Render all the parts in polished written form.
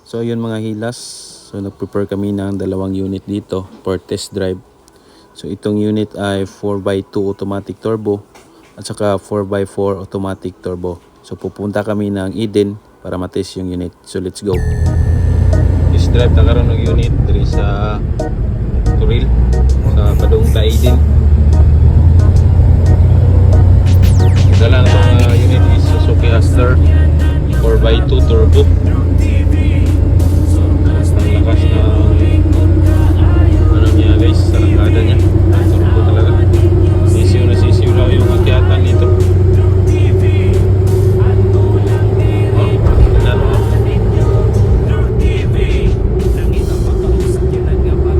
So ayun mga hilas, so nag-prepare kami ng dalawang unit dito for test drive. So itong unit ay 4x2 automatic turbo at saka 4x4 automatic turbo. So pupunta kami ng Eden para matest yung unit. So let's go. Test drive ta karon ng unit diri sa Turil sa Padong Eden. Dala na itong unit is Suzuki Aster 4x2 turbo. Ang lakas na ano niya guys, sarangada niya. Turbo talaga. Sisiw na sisiw lang yung akyatan nito.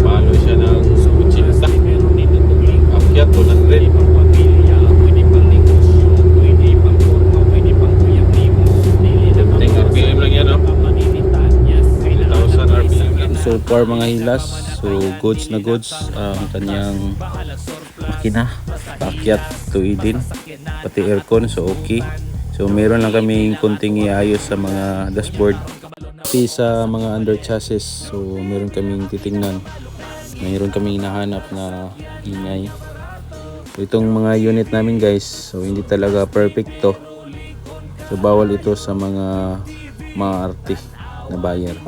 Palo siya ng 80. Akyat 100. RPM lang yan, no? 1,000 RPM lang. So far mga hilas, so goods na goods ang kanyang makina, paakyat to Eden, pati aircon, so okay. So meron lang kaming konting iayos sa mga dashboard, pati sa mga under chassis. So meron kaming titingnan, meron kaming hinahanap na ingay. So itong mga unit namin guys, so hindi talaga perfect to. So bawal ito sa mga arte na buyer.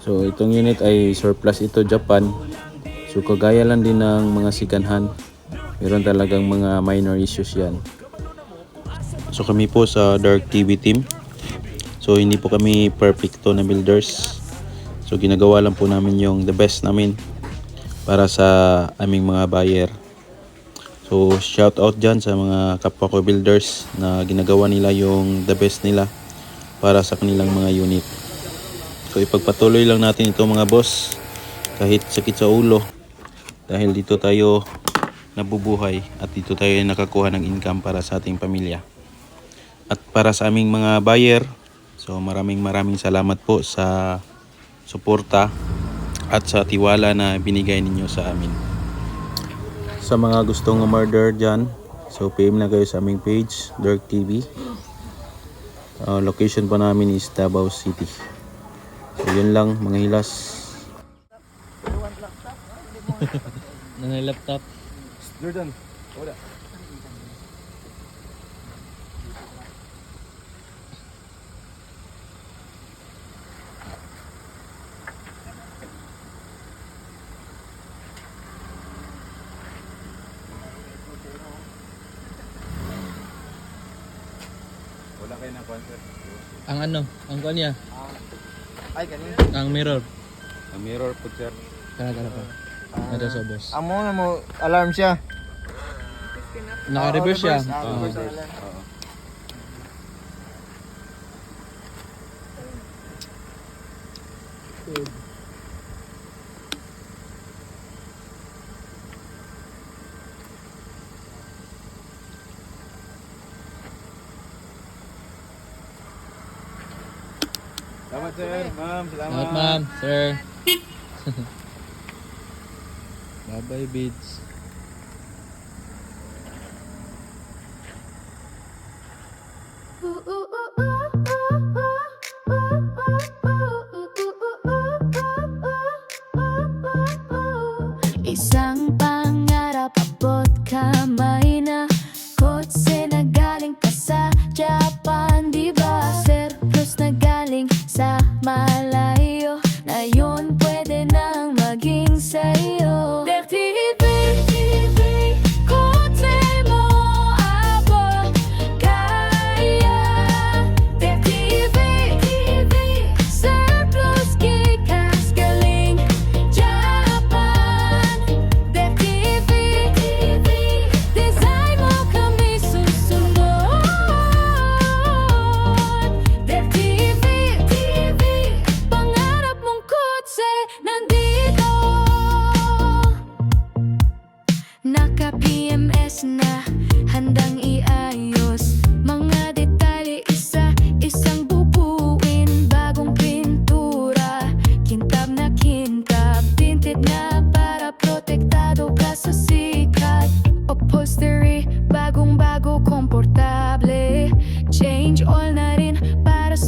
So itong unit ay surplus ito, Japan. So kagaya lang din ng mga sikanhan. Meron talagang mga minor issues yan. So kami po sa Dark TV team. So hindi po kami perfecto na builders. So ginagawa lang po namin yung the best namin para sa aming mga buyer. So shout out dyan sa mga kapwa ko builders na ginagawa nila yung the best nila para sa kanilang mga unit. So ipagpatuloy lang natin ito mga boss, kahit sakit sa ulo, dahil dito tayo nabubuhay at dito tayo nakakuha ng income para sa ating pamilya. At para sa aming mga buyer, so maraming salamat po sa suporta at sa tiwala na binigay ninyo sa amin. Sa mga gustong umorder dyan, so PM na kayo sa aming page, Dark TV. Location pa namin is Davao City. So yun lang mga hilas. Nanay laptop. Jordan, wala. Wala kayo ng concert. Ang ano? Ang kuan niya? Ay, ganun. Ang mirror. Ang mirror po sir. Kana pa. Ada sa boss. Amo na mo alarm siya. Naka-reverse siya. Reverse ang alarm. Salamat sir, ma'am. Salamat ma'am, sir. Bye-bye, Bids. Isang pangarap abot kamay na kotse na galing pa sa Japan, diba? Surplus na galing sa malayo na yun pwede nang maging sa'yo. Dark TV.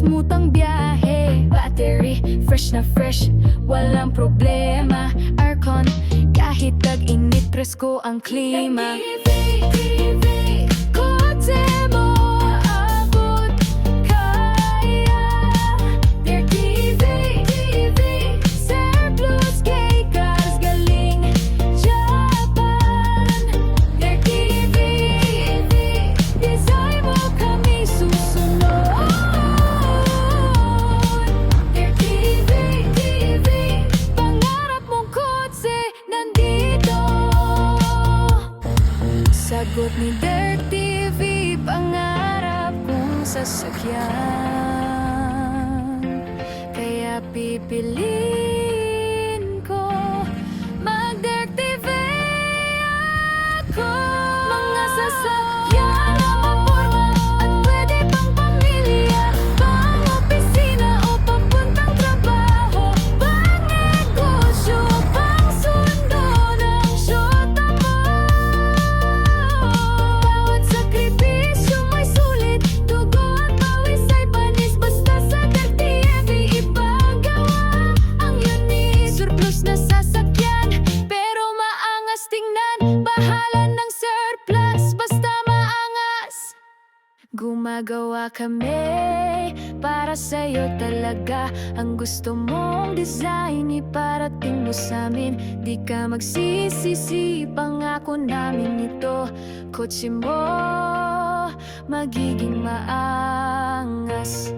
smooth ang biyahe. Battery, fresh na fresh, walang problema. Aircon, kahit tag-init, presko ang klima. TV, kotse mo, abot, kaya. Their TV, surplus kay Cars galing Japan. Their TV, design mo kami susunod. Their TV, pangarap mong kotse nandito. Sagot ni Dirt TV, pangarap kong sasakyan. Kaya pipiliin ko mag-Dirt TV ako. Mga sasakyan na maporma at pwede pang pamilya, pang opisina o papuntang trabaho, pang negosyo, pang sundo ng syota mo. Bawat sakripisyo may sulit, dugo at pawis ay panis. Basta sa Dirt TV ipagawa ang unis. Surplus na sasakyan, pero maangas tingnan. Bahala ng surplus, basta maangas. Gumagawa kami para sa'yo talaga. Ang gusto mong design iparating mo sa'min. Di ka magsisisi, pangako namin ito. Kotse mo magiging maangas.